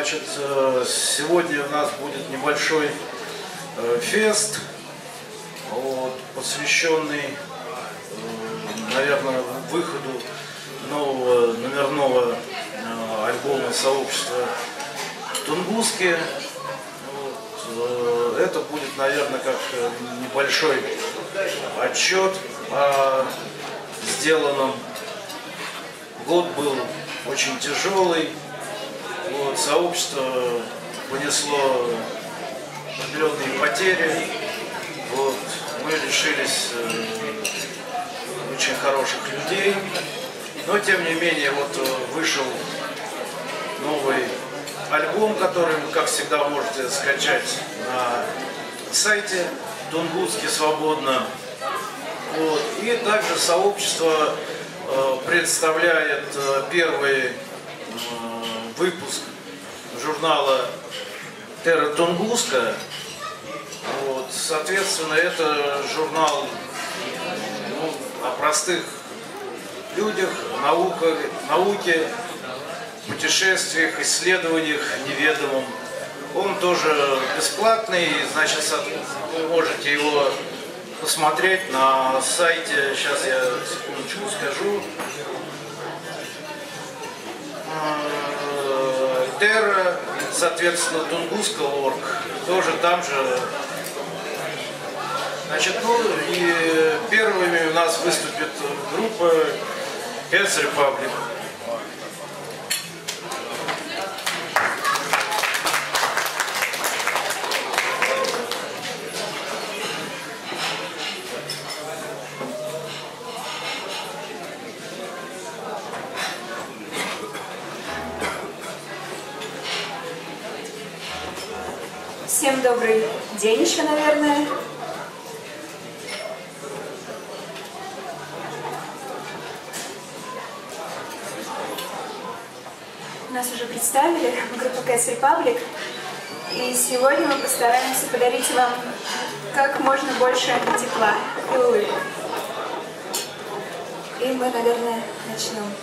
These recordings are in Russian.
Значит, сегодня у нас будет небольшой фест, вот, посвященный, наверное, выходу нового номерного альбома сообщества в Тунгуске. Вот, это будет, наверное, как небольшой отчет о сделанном. Год был очень тяжелый. Вот, сообщество понесло определенные потери. Вот, мы лишились очень хороших людей. Но тем не менее вот вышел новый альбом, который вы, как всегда, можете скачать на сайте Тунгусский свободно. Вот. И также сообщество представляет первый выпуск журнала «Терра Тунгуска». Вот. Соответственно, это журнал о простых людях, науке, путешествиях, исследованиях неведомом. Он тоже бесплатный, значит, вы можете его посмотреть на сайте. Сейчас я секундочку скажу. Терра, соответственно, Тунгуска.орг, тоже там же. Значит, ну и первыми у нас выступит группа Cats Republic. Всем добрый день еще, наверное. Нас уже представили, группа Cats Republic. И сегодня мы постараемся подарить вам как можно больше тепла и улыбок. И мы, наверное, начнем.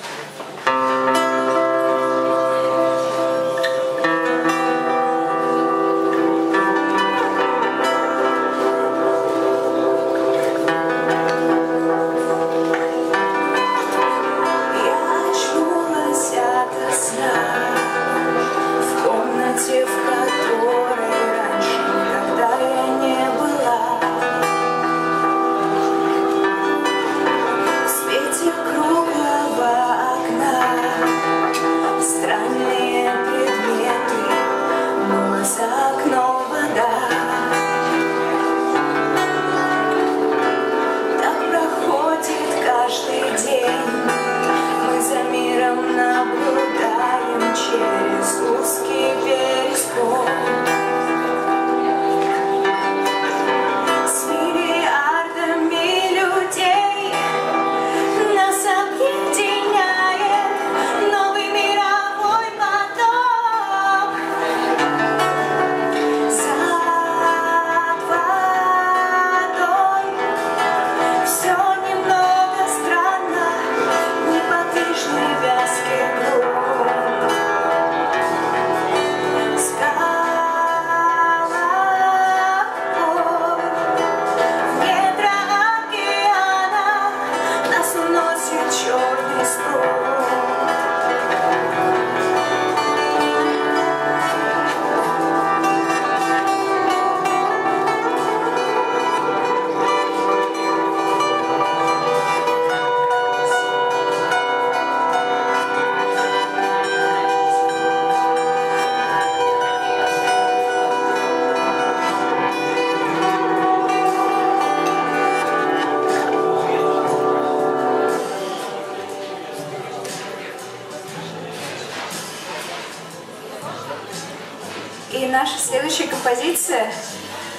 И наша следующая композиция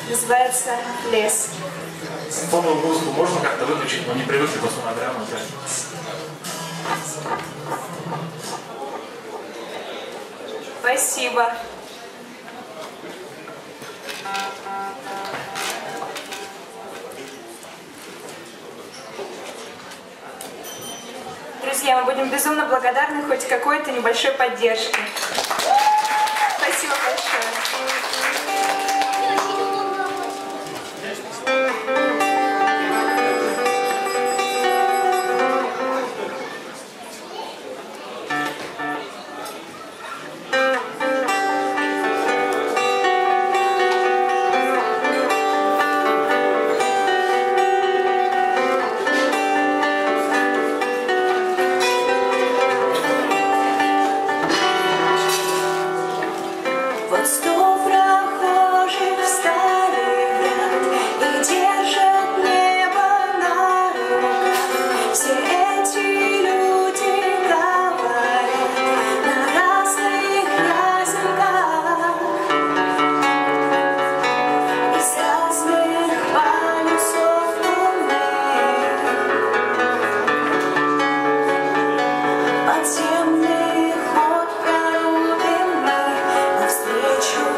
называется «Лес». Симфонную музыку можно как-то выключить, но не привыкли по фонограммам. Спасибо. Друзья, мы будем безумно благодарны хоть какой-то небольшой поддержке. Вот 100 прохожих встали в ряд и держат небо на руках. Все эти люди говорят на разных языках. Из разных полюсов луны подземный ход прорубим мы навстречу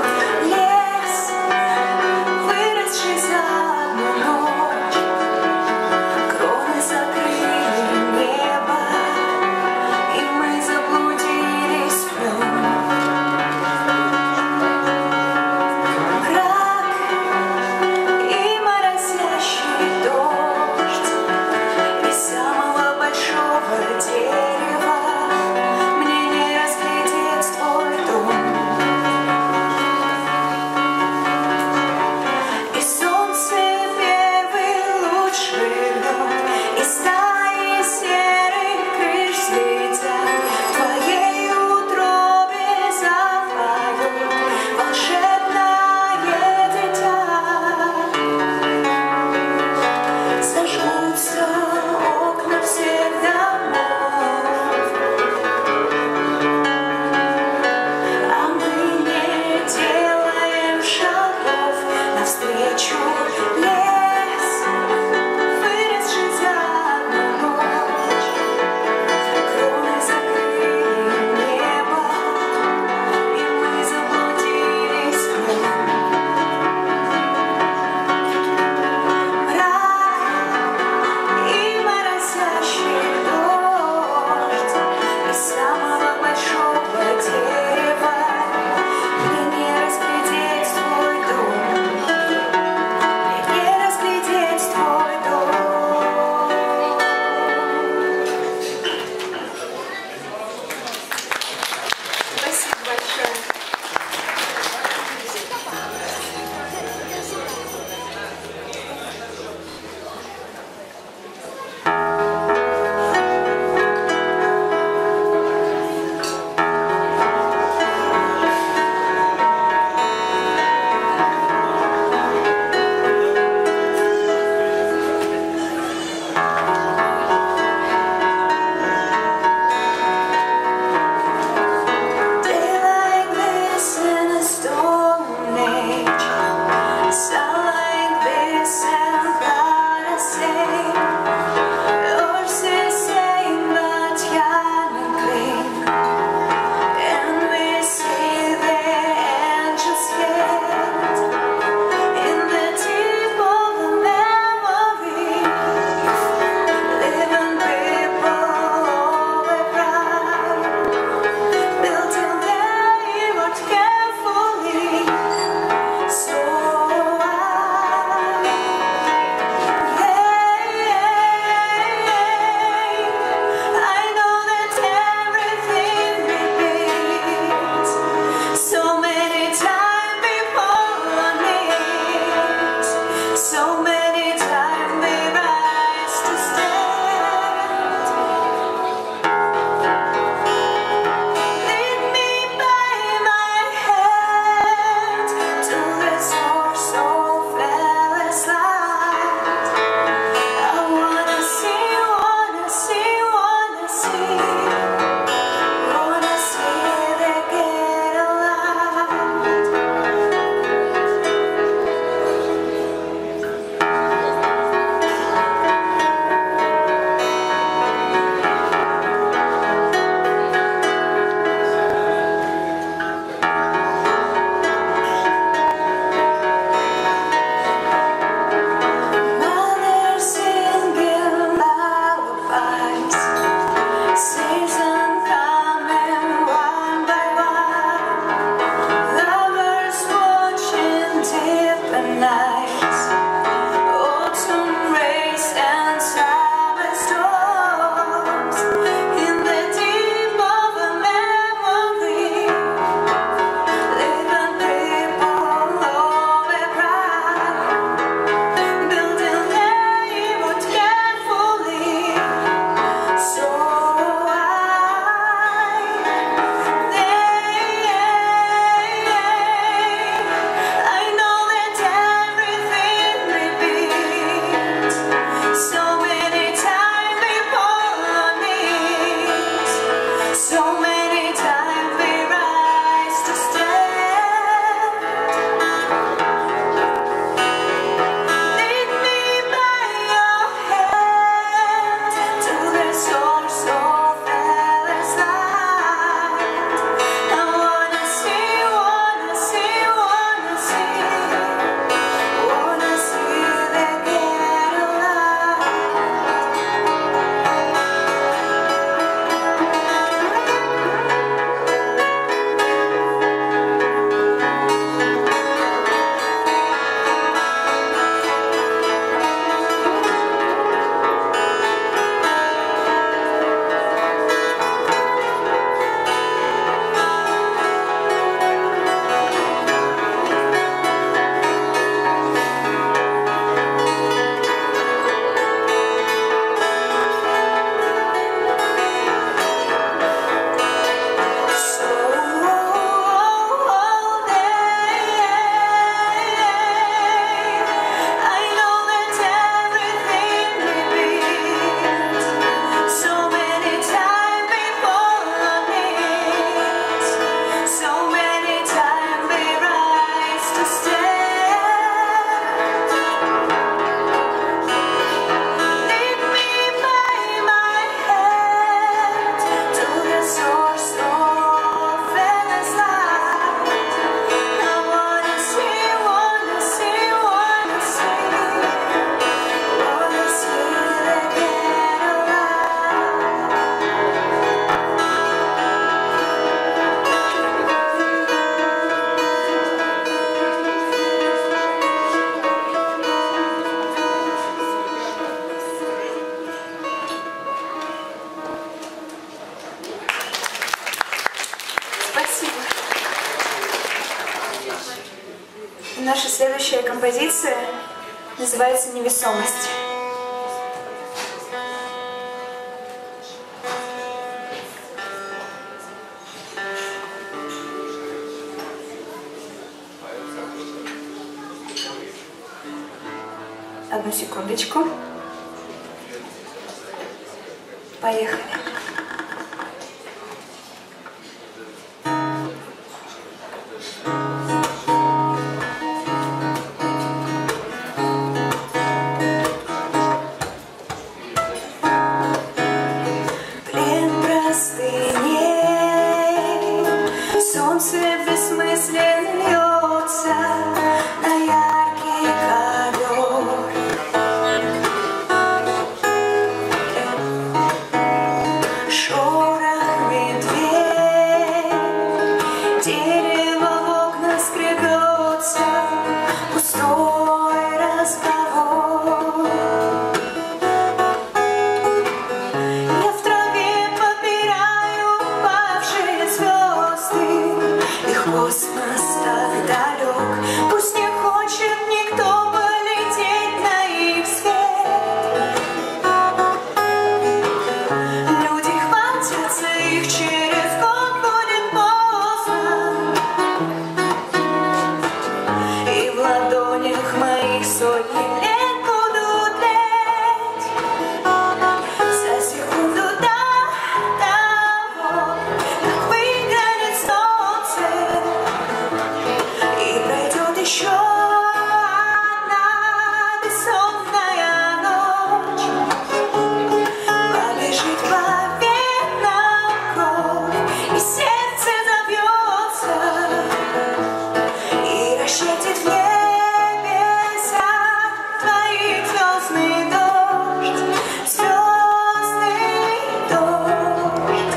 Наша следующая композиция называется «Невесомость». Одну секундочку. Поехали. Плен простыней, солнце бессмысленно льется на яркий ковер. Шорох медведь, дерево в окна скребется, пустой разговор. Я в траве подбираю упавшие звезды, и космос так далек, пусть не хочет никто полететь на их свет. Люди хватятся их, через год будет поздно, и в ладонях моих сотни лет будут леть за секунду до того, как выглянет солнце, и пройдет еще одна бессонная ночь. Побежит по венам кровь, и сердце забьется, и расчертит в небеса твоих звездный дождь, звездный дождь.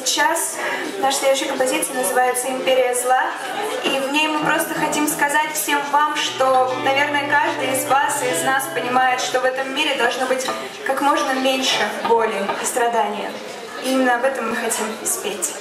сейчас наша следующая композиция называется «Империя зла», и в ней мы просто хотим сказать всем вам, что, наверное, каждый из вас и из нас понимает, что в этом мире должно быть как можно меньше боли и страдания. И именно об этом мы хотим спеть.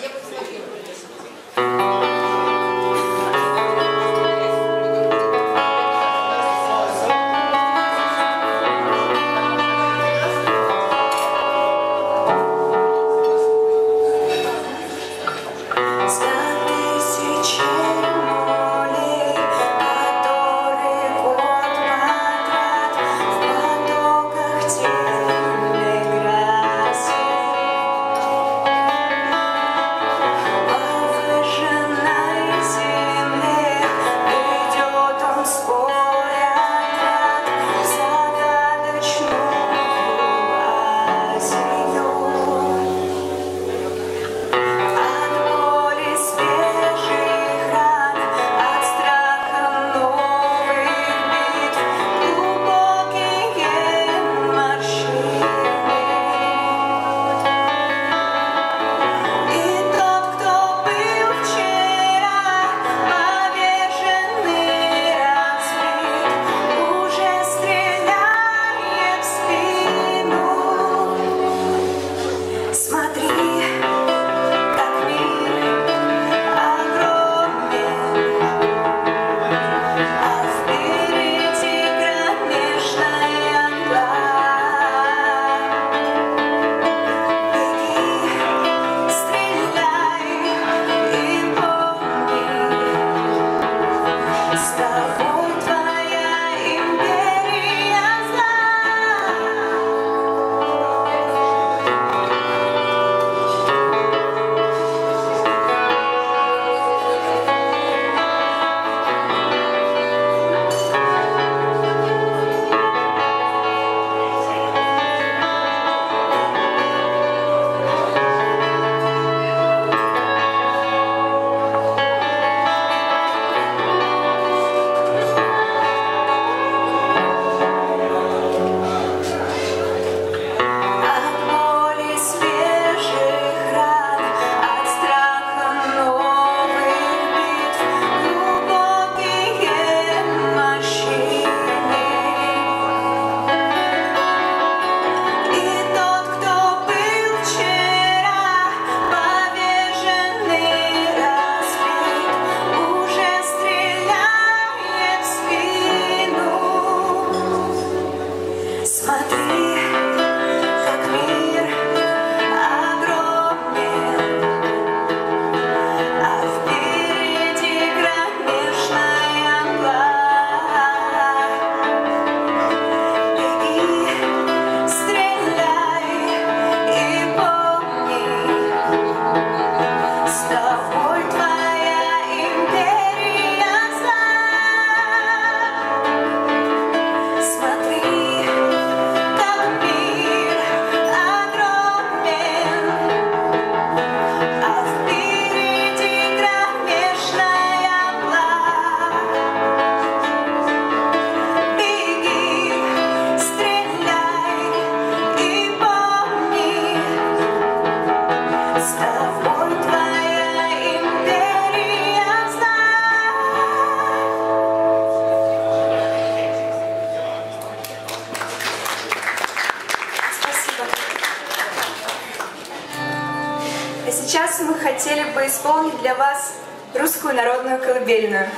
Сейчас мы хотели бы исполнить для вас русскую народную колыбельную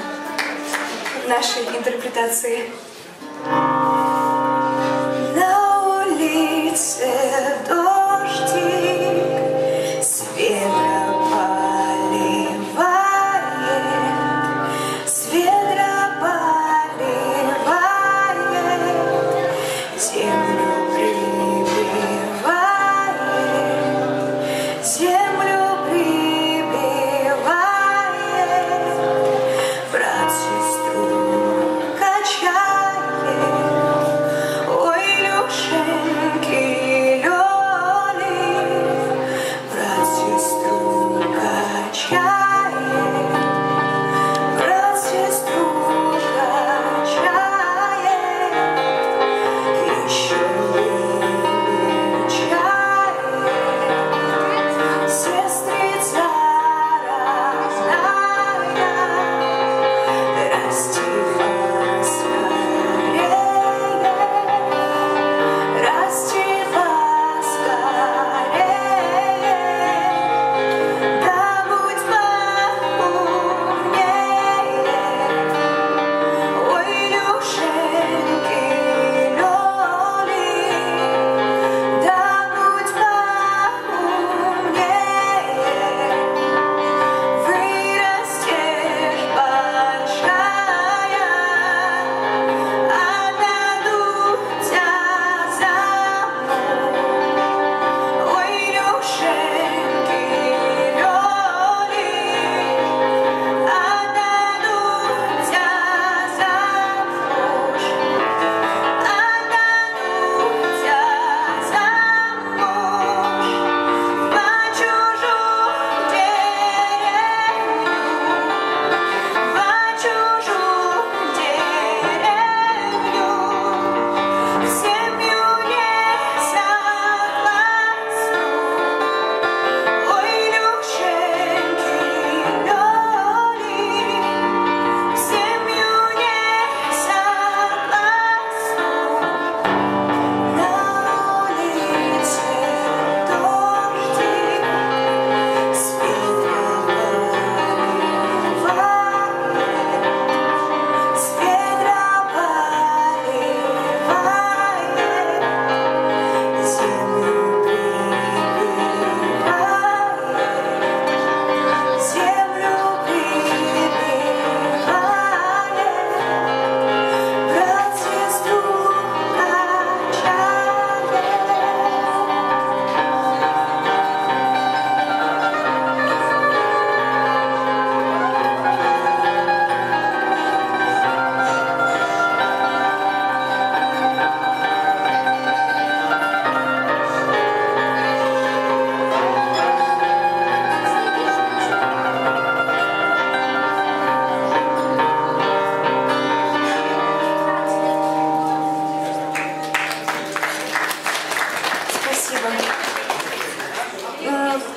в нашей интерпретации. На улице дождик, с ветра поливает, с ветра поливает, землю прибивает, землю прибивает, брат сестру качает. Ой, Люшеньки, Лёли, брат сестру качает, брат сестру качает, еще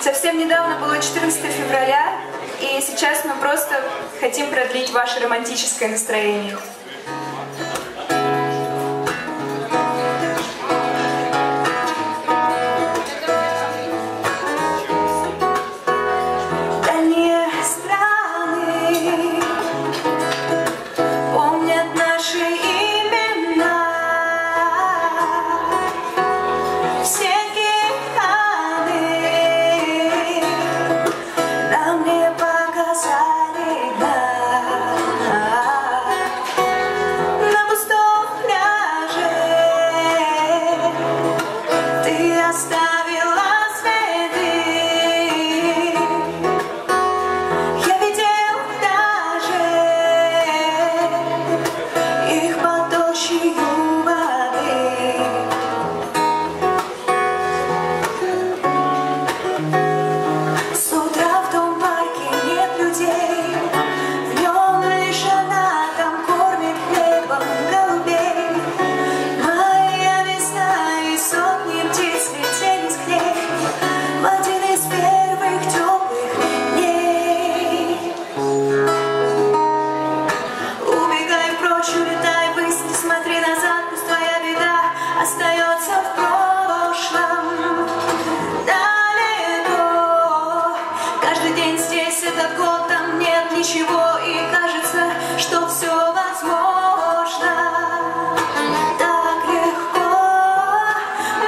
Совсем недавно было 14 февраля, и сейчас мы просто хотим продлить ваше романтическое настроение. Дальние страны помнят наши имена, все океаны нам не показали на пустом пляже. Ты оставила следы, я видел даже их под толщею воды. С утра в том парке нет людей, в нем лишь она там кормит хлебом голубей. Моя весна и сотни птиц летели к ней в один из первых теплых дней. Убегай прочь, улетай ввысь, не смотри назад, пусть твоя беда остается в прошлом. Далеко, каждый день здесь, этот год, там нет ничего, и кажется, что все возможно. Так легко,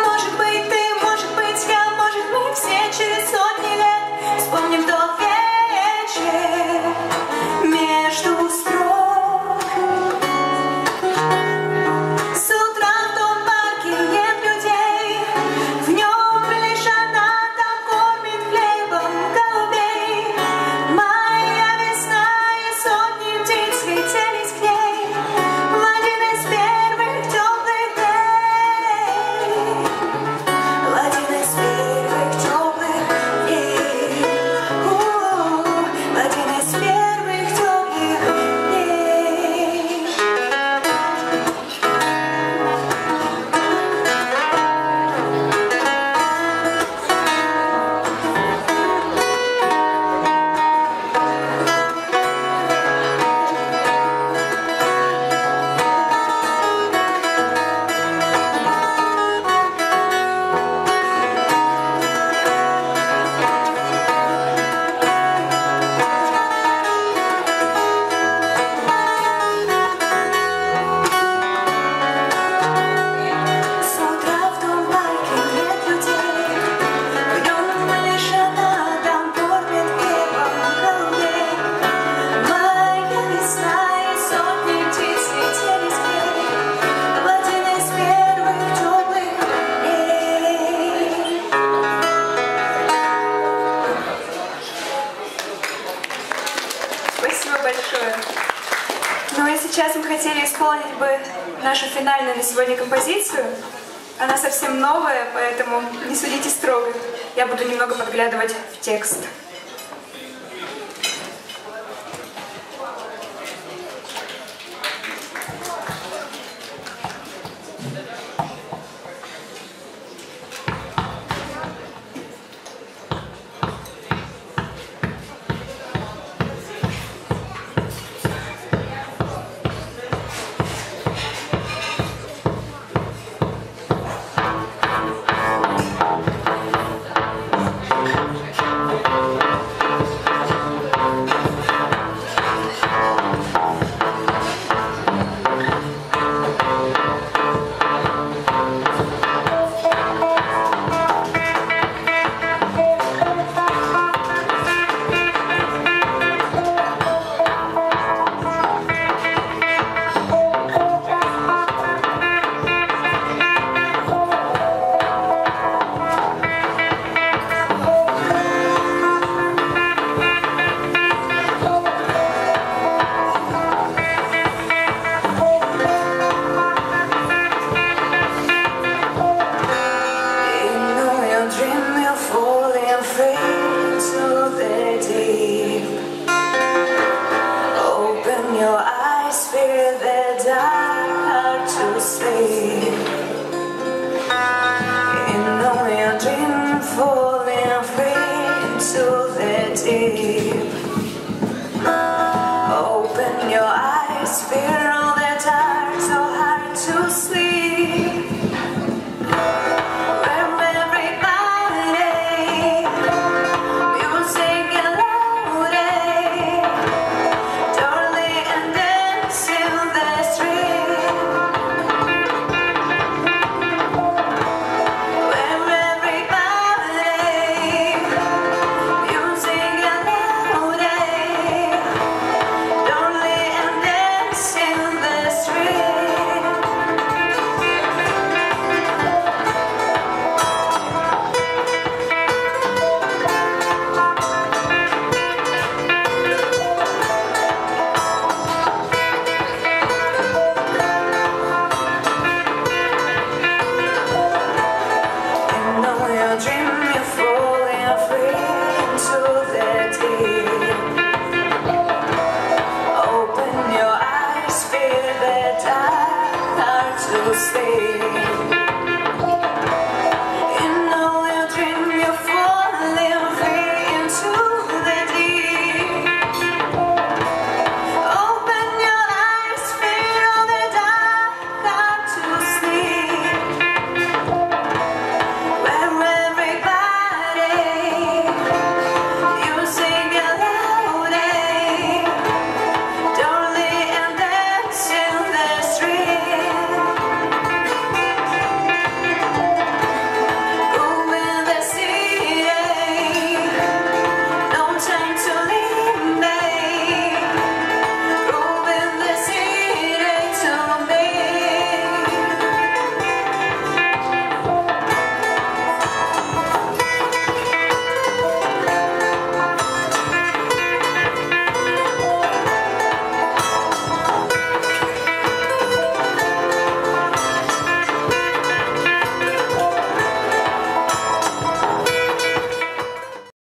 может быть ты, может быть я, может мы все через сотни лет вспомним тот вечер между строк. С утра в том парке нет людей, в нем лишь она там кормит хлебом голубей. Моя весна и сотни птиц летелись к ней в один из первых теплых дней, в один из первых теплых дней, в один из первых теплых дней. С утра в том парке нет людей, в нем лишь она там кормит хлебом голубей. Моя весна и сотни птиц летелись к ней в один из первых теплых дней. Спасибо большое. Ну и сейчас мы хотели исполнить бы нашу финальную на сегодня композицию. Она совсем новая, поэтому не судите строго. Я буду немного подглядывать в текст.